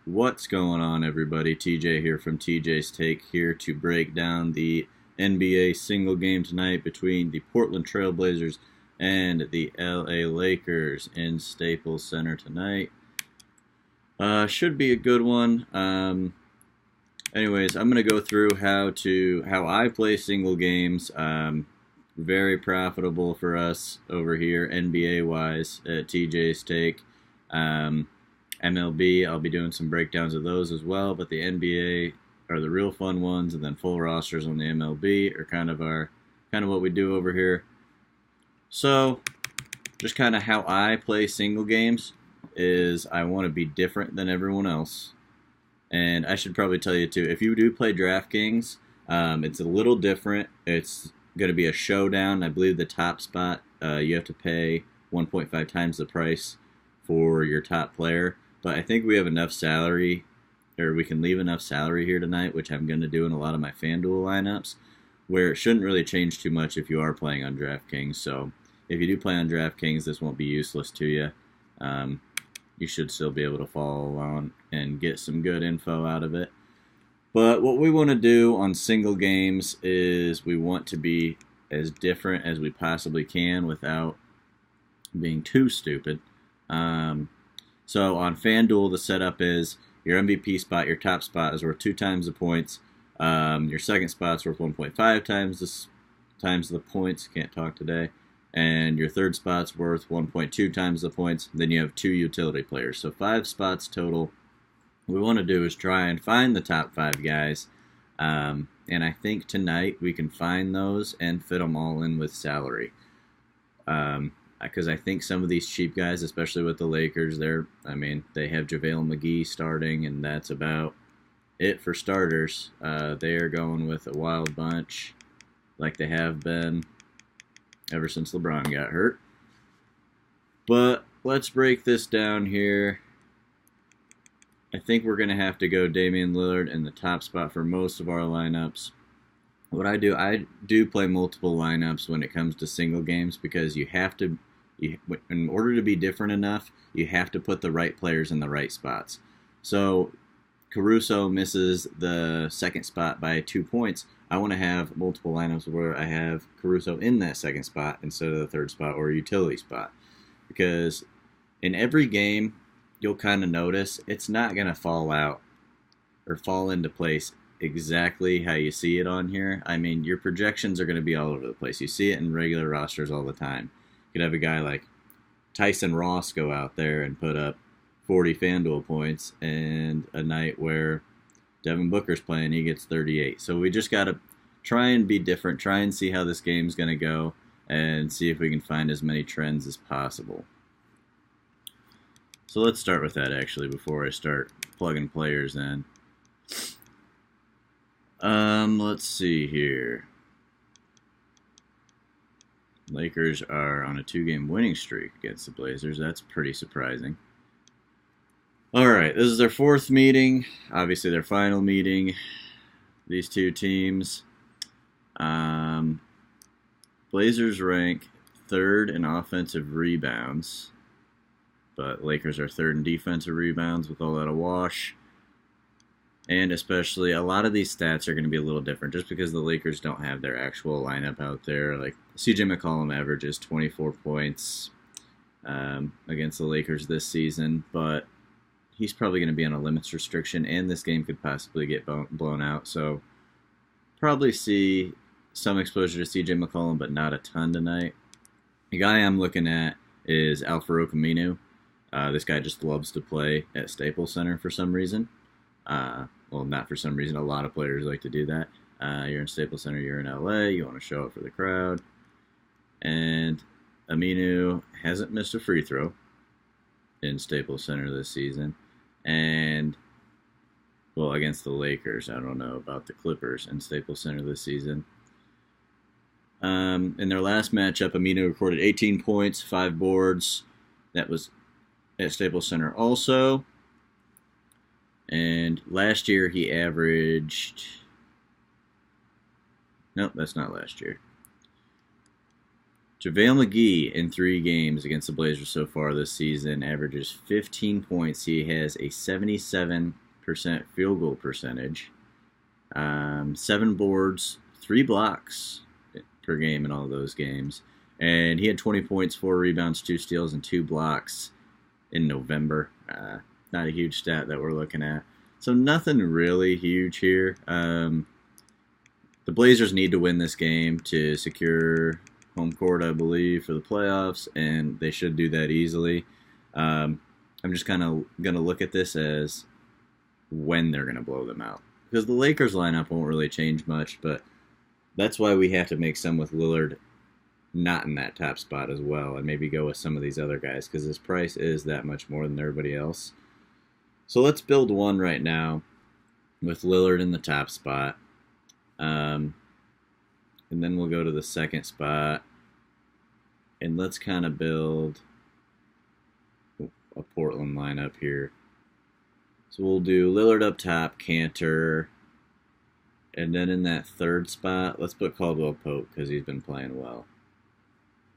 What's going on, everybody? TJ here from TJsTake, here to break down the NBA single game tonight between the Portland Trailblazers and the LA Lakers in Staples Center tonight. Should be a good one. Anyways, I'm gonna go through how I play single games. Very profitable for us over here, NBA wise, at TJsTake. MLB, I'll be doing some breakdowns of those as well, but the NBA are the real fun ones, and then full rosters on the MLB are kind of what we do over here. So, just kind of how I play single games is I want to be different than everyone else. And I should probably tell you too, if you do play DraftKings, it's a little different. It's going to be a showdown. I believe the top spot, you have to pay 1.5 times the price for your top player. But I think we have enough salary, or we can leave enough salary here tonight, which I'm going to do in a lot of my Fanduel lineups, where it shouldn't really change too much if you are playing on DraftKings. So if you do play on DraftKings, this won't be useless to you. You should still be able to follow along and get some good info out of it. But what we want to do on single games is we want to be as different as we possibly can without being too stupid. So on FanDuel, the setup is your MVP spot, your top spot is worth 2 times the points. Your second spot's worth 1.5 times the points. Can't talk today. And your third spot's worth 1.2 times the points. Then you have 2 utility players. So 5 spots total. What we want to do is try and find the top 5 guys. And I think tonight we can find those and fit them all in with salary. Because I think some of these cheap guys, especially with the Lakers, they have JaVale McGee starting, and that's about it for starters. They are going with a wild bunch, like they have been ever since LeBron got hurt. But let's break this down here. I think we're going to have to go Damian Lillard in the top spot for most of our lineups. What I do play multiple lineups when it comes to single games, because you have to, in order to be different enough, you have to put the right players in the right spots. So Caruso misses the second spot by 2 points. I want to have multiple lineups where I have Caruso in that second spot instead of the third spot or utility spot. Because in every game, you'll kind of notice it's not going to fall out or fall into place exactly how you see it on here. I mean, your projections are going to be all over the place. You see it in regular rosters all the time. You could have a guy like Tyson Ross go out there and put up 40 FanDuel points, and a night where Devin Booker's playing, he gets 38. So we just got to try and be different, try and see how this game's going to go, and see if we can find as many trends as possible. So let's start with that, actually, before I start plugging players in. Let's see here. Lakers are on a 2-game winning streak against the Blazers. That's pretty surprising. Alright, this is their 4th meeting. Obviously their final meeting. These two teams. Blazers rank 3rd in offensive rebounds, but Lakers are 3rd in defensive rebounds with all that a wash. And especially, a lot of these stats are going to be a little different just because the Lakers don't have their actual lineup out there. Like, CJ McCollum averages 24 points against the Lakers this season, but he's probably going to be on a limits restriction, and this game could possibly get blown out. So, probably see some exposure to CJ McCollum, but not a ton tonight. The guy I'm looking at is Al-Farouq Aminu. This guy just loves to play at Staples Center for some reason. Well, not for some reason. A lot of players like to do that. You're in Staples Center, you're in LA, you want to show up for the crowd. And Aminu hasn't missed a free throw in Staples Center this season. And, well, against the Lakers. I don't know about the Clippers in Staples Center this season. In their last matchup, Aminu recorded 18 points, 5 boards. That was at Staples Center also. And last year he averaged... Nope, that's not last year. JaVale McGee in 3 games against the Blazers so far this season averages 15 points. He has a 77% field goal percentage, 7 boards, 3 blocks per game in all those games. And he had 20 points, 4 rebounds, 2 steals, and 2 blocks in November. Not a huge stat that we're looking at. So nothing really huge here. The Blazers need to win this game to secure home court, I believe, for the playoffs, and they should do that easily. I'm just kind of going to look at this as when they're going to blow them out. Because the Lakers lineup won't really change much, but that's why we have to make some with Lillard not in that top spot as well, and maybe go with some of these other guys, because his price is that much more than everybody else. So let's build one right now with Lillard in the top spot. And then we'll go to the second spot, and let's kind of build a Portland lineup here. So we'll do Lillard up top, Cantor, and then in that third spot, let's put Caldwell Pope because he's been playing well.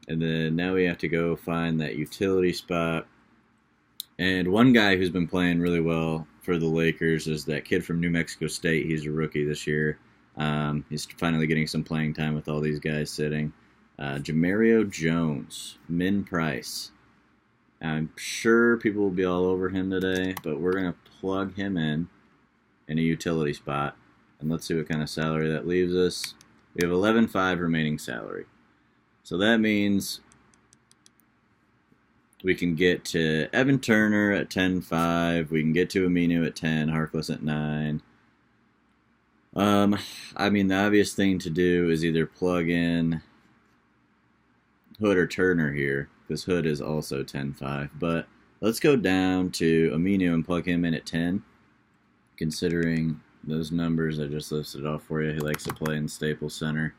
And then now we have to go find that utility spot. And one guy who's been playing really well for the Lakers is that kid from New Mexico State. He's a rookie this year. He's finally getting some playing time with all these guys sitting. Jamario Jones, min price. I'm sure people will be all over him today, but we're going to plug him in a utility spot. And let's see what kind of salary that leaves us. We have 11.5 remaining salary. So that means we can get to Evan Turner at 10.5. We can get to Aminu at 10, Harkless at 9. I mean, the obvious thing to do is either plug in Hood or Turner here, because Hood is also 10.5. But let's go down to Aminu and plug him in at 10, considering those numbers I just listed off for you. He likes to play in Staples Center.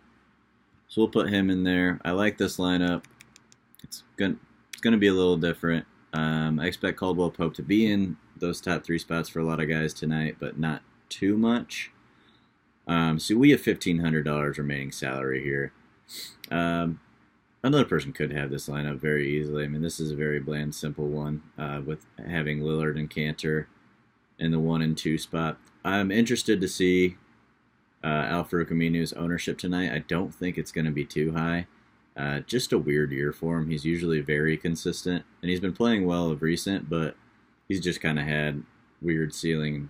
So we'll put him in there. I like this lineup. It's going to be a little different. I expect Caldwell Pope to be in those top 3 spots for a lot of guys tonight, but not too much. So we have $1,500 remaining salary here. Another person could have this lineup very easily. I mean, this is a very bland, simple one with having Lillard and Cantor in the 1 and 2 spot. I'm interested to see Al-Farouq Aminu's ownership tonight. I don't think it's going to be too high. Just a weird year for him. He's usually very consistent, and he's been playing well of recent, but he's just kind of had weird ceiling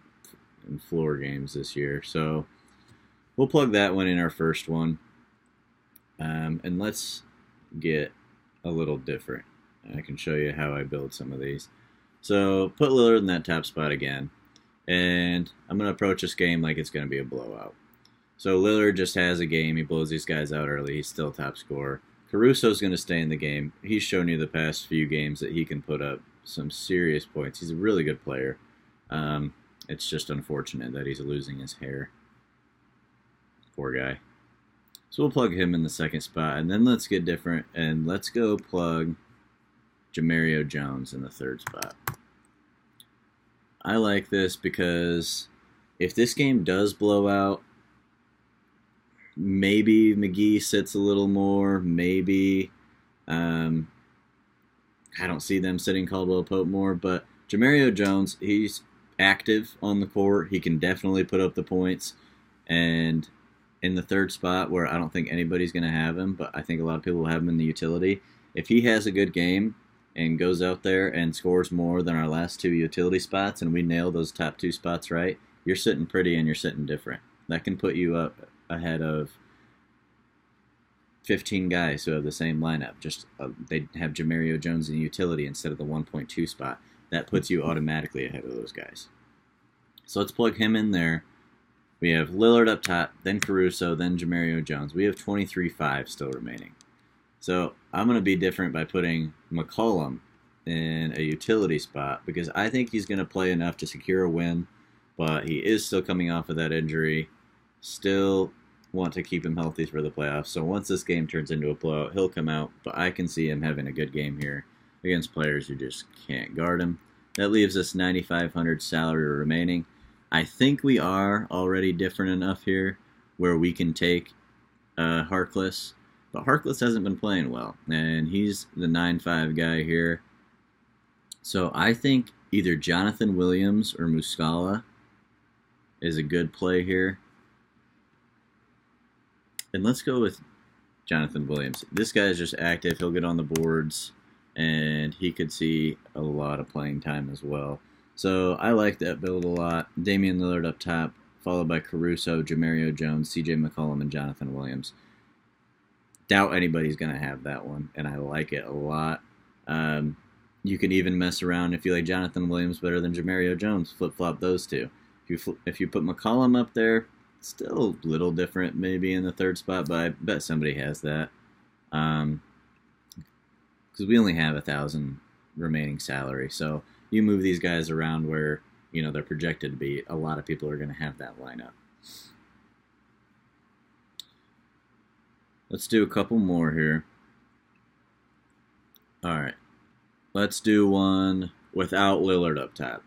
and floor games this year. So we'll plug that one in our first one, and let's get a little different. I can show you how I build some of these. So put Lillard in that top spot again, and I'm going to approach this game like it's going to be a blowout. So Lillard just has a game. He blows these guys out early. He's still top scorer. Caruso's going to stay in the game. He's shown you the past few games that he can put up some serious points. He's a really good player. It's just unfortunate that he's losing his hair. Poor guy. So we'll plug him in the second spot, and then let's get different, and let's go plug Jamario Jones in the third spot. I like this because if this game does blow out, maybe McGee sits a little more. Maybe I don't see them sitting Caldwell Pope more. But Jamario Jones, he's active on the court. He can definitely put up the points. And in the third spot, where I don't think anybody's going to have him, but I think a lot of people will have him in the utility. If he has a good game and goes out there and scores more than our last 2 utility spots, and we nail those top 2 spots right, you're sitting pretty and you're sitting different. That can put you up ahead of 15 guys who have the same lineup. Just they have Jamario Jones in utility instead of the 1.2 spot. That puts you automatically ahead of those guys. So let's plug him in there. We have Lillard up top, then Caruso, then Jamario Jones. We have 23.5 still remaining. So I'm going to be different by putting McCollum in a utility spot because I think he's going to play enough to secure a win, but he is still coming off of that injury. Still want to keep him healthy for the playoffs. So once this game turns into a blowout, he'll come out, but I can see him having a good game here against players who just can't guard him. That leaves us $9,500 salary remaining. I think we are already different enough here where we can take Harkless But Harkless hasn't been playing well, and he's the 9-5 guy here. So I think either Jonathan Williams or Muscala is a good play here. And let's go with Jonathan Williams. This guy is just active. He'll get on the boards, and he could see a lot of playing time as well. So I like that build a lot. Damian Lillard up top, followed by Caruso, Jamario Jones, CJ McCollum, and Jonathan Williams. Doubt anybody's going to have that one, and I like it a lot. You can even mess around if you like Jonathan Williams better than Jamario Jones. Flip-flop those two. If you put McCollum up there, still a little different maybe in the third spot, but I bet somebody has that. Because we only have 1,000 remaining salary, so you move these guys around where they're projected to be. A lot of people are going to have that lineup. Let's do a couple more here. All right. Let's do one without Lillard up top.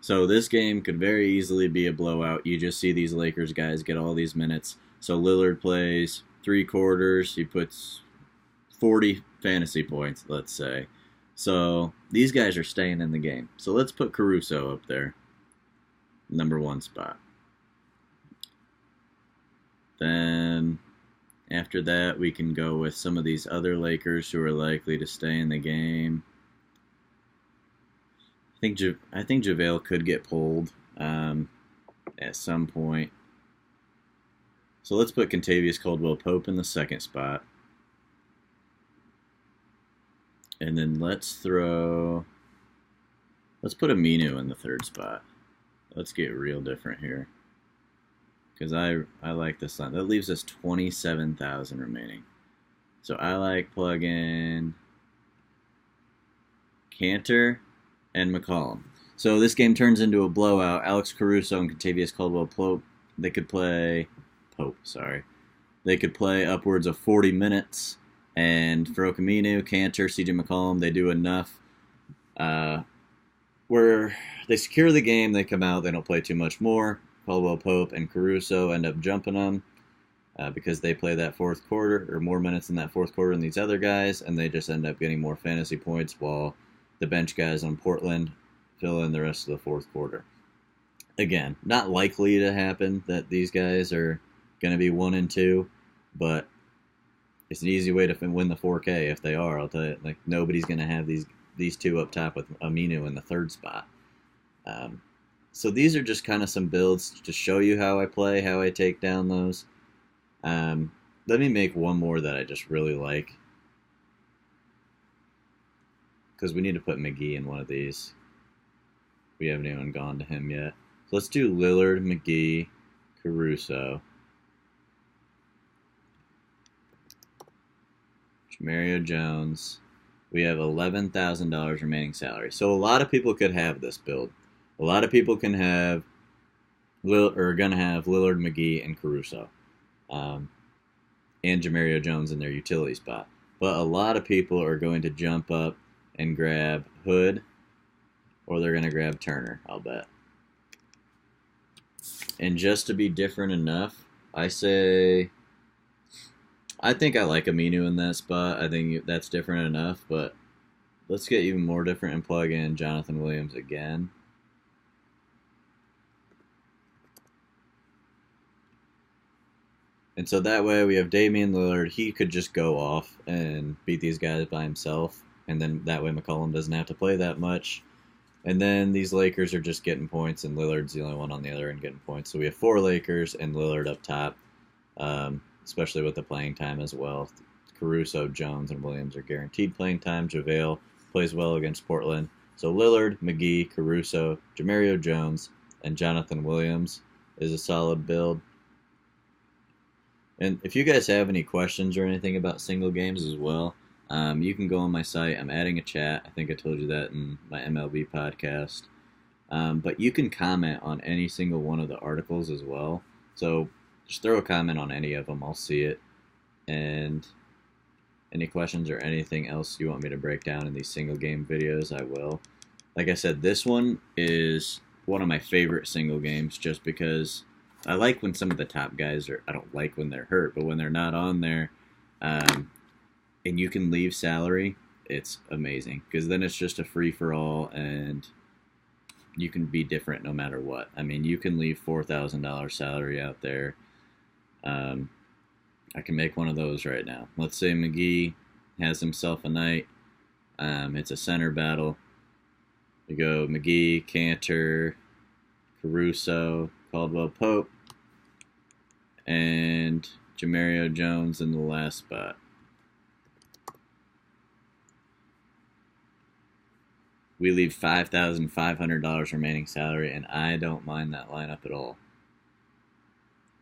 So this game could very easily be a blowout. You just see these Lakers guys get all these minutes. So Lillard plays 3 quarters. He puts 40 fantasy points, let's say. So these guys are staying in the game. So let's put Caruso up there. Number 1 spot. Then after that, we can go with some of these other Lakers who are likely to stay in the game. I think JaVale could get pulled at some point. So let's put Kentavious Caldwell-Pope in the 2nd spot. And then let's put Aminu in the 3rd spot. Let's get real different here. Because I like this line. That leaves us 27,000 remaining. So I like plug-in Cantor and McCollum. So this game turns into a blowout. Alex Caruso and Kentavious Caldwell-Pope, they could play upwards of 40 minutes. And for Aminu, Cantor, CJ McCollum, they do enough where they secure the game, they come out, they don't play too much more. Caldwell-Pope and Caruso end up jumping them because they play that 4th quarter or more minutes in that 4th quarter than these other guys, and they just end up getting more fantasy points while the bench guys on Portland fill in the rest of the 4th quarter. Again, not likely to happen that these guys are going to be 1 and 2, but it's an easy way to win the 4K if they are. I'll tell you, like nobody's going to have these 2 up top with Aminu in the 3rd spot. So these are just kind of some builds to show you how I play, how I take down those. Let me make one more that I just really like. Because we need to put McGee in one of these. We haven't even gone to him yet. So let's do Lillard, McGee, Caruso, Jamario Jones. We have $11,000 remaining salary. So a lot of people could have this build. A lot of people can have gonna have Lillard, McGee, and Caruso, and Jamario Jones in their utility spot. But a lot of people are going to jump up and grab Hood, or they're going to grab Turner, I'll bet. And just to be different enough, I think I like Aminu in that spot. I think that's different enough, but let's get even more different and plug in Jonathan Williams again. And so that way we have Damian Lillard. He could just go off and beat these guys by himself. And then that way McCollum doesn't have to play that much. And then these Lakers are just getting points, and Lillard's the only one on the other end getting points. So we have 4 Lakers and Lillard up top, especially with the playing time as well. Caruso, Jones, and Williams are guaranteed playing time. JaVale plays well against Portland. So Lillard, McGee, Caruso, Jamario Jones, and Jonathan Williams is a solid build. And if you guys have any questions or anything about single games as well, you can go on my site. I'm adding a chat. I think I told you that in my MLB podcast. But you can comment on any single one of the articles as well. So just throw a comment on any of them. I'll see it. And any questions or anything else you want me to break down in these single game videos, I will. Like I said, this one is one of my favorite single games just because I like when some of the top guys I don't like when they're hurt, but when they're not on there, and you can leave salary, it's amazing, because then it's just a free-for-all, and you can be different no matter what. I mean, you can leave $4,000 salary out there. I can make one of those right now. Let's say McGee has himself a night. It's a center battle. We go McGee, Cantor, Caruso, Caldwell Pope, and Jamario Jones in the last spot. We leave $5,500 remaining salary, and I don't mind that lineup at all.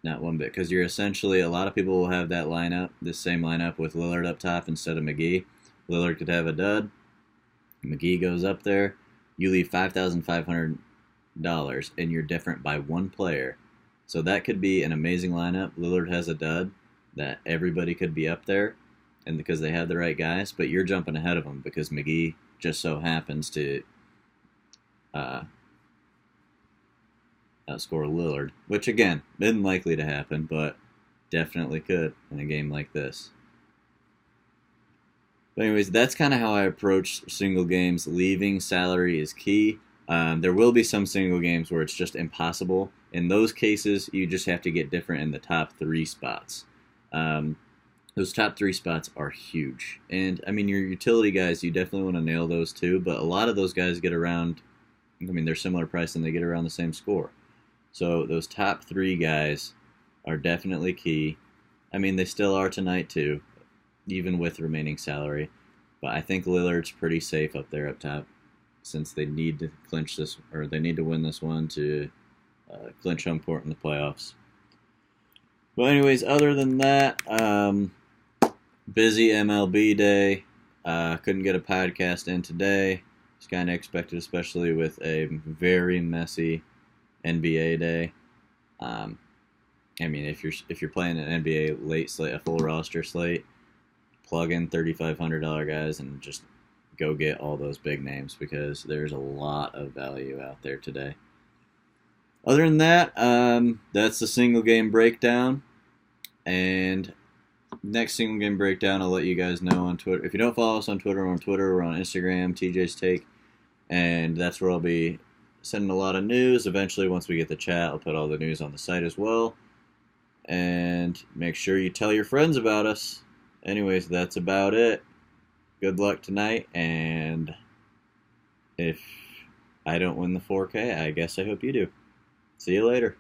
Not one bit, because you're essentially, a lot of people will have that lineup, this same lineup with Lillard up top instead of McGee. Lillard could have a dud. McGee goes up there. You leave $5,500, and you're different by one player. So that could be an amazing lineup. Lillard has a dud that everybody could be up there, and because they have the right guys, but you're jumping ahead of them because McGee just so happens to outscore Lillard, which again, isn't likely to happen, but definitely could in a game like this. But anyways, that's kind of how I approach single games. Leaving salary is key. There will be some single games where it's just impossible. In those cases, you just have to get different in the top 3 spots. Those top 3 spots are huge. And, I mean, your utility guys, you definitely want to nail those too, but a lot of those guys get around, I mean, they're similar price and they get around the same score. So those top 3 guys are definitely key. I mean, they still are tonight too, even with remaining salary. But I think Lillard's pretty safe up there up top, since they need to clinch this, or they need to win this one to clinch home court in the playoffs. But anyways, other than that, busy MLB day. Couldn't get a podcast in today. It's kind of expected, especially with a very messy NBA day. I mean, if you're playing an NBA late slate, a full roster slate, plug in $3,500 guys and just go get all those big names, because there's a lot of value out there today. Other than that, that's the single game breakdown. And next single game breakdown, I'll let you guys know on Twitter. If you don't follow us on Twitter, we're on Instagram, TJsTake. And that's where I'll be sending a lot of news. Eventually, once we get the chat, I'll put all the news on the site as well. And make sure you tell your friends about us. Anyways, that's about it. Good luck tonight, and if I don't win the 4K, I guess I hope you do. See you later.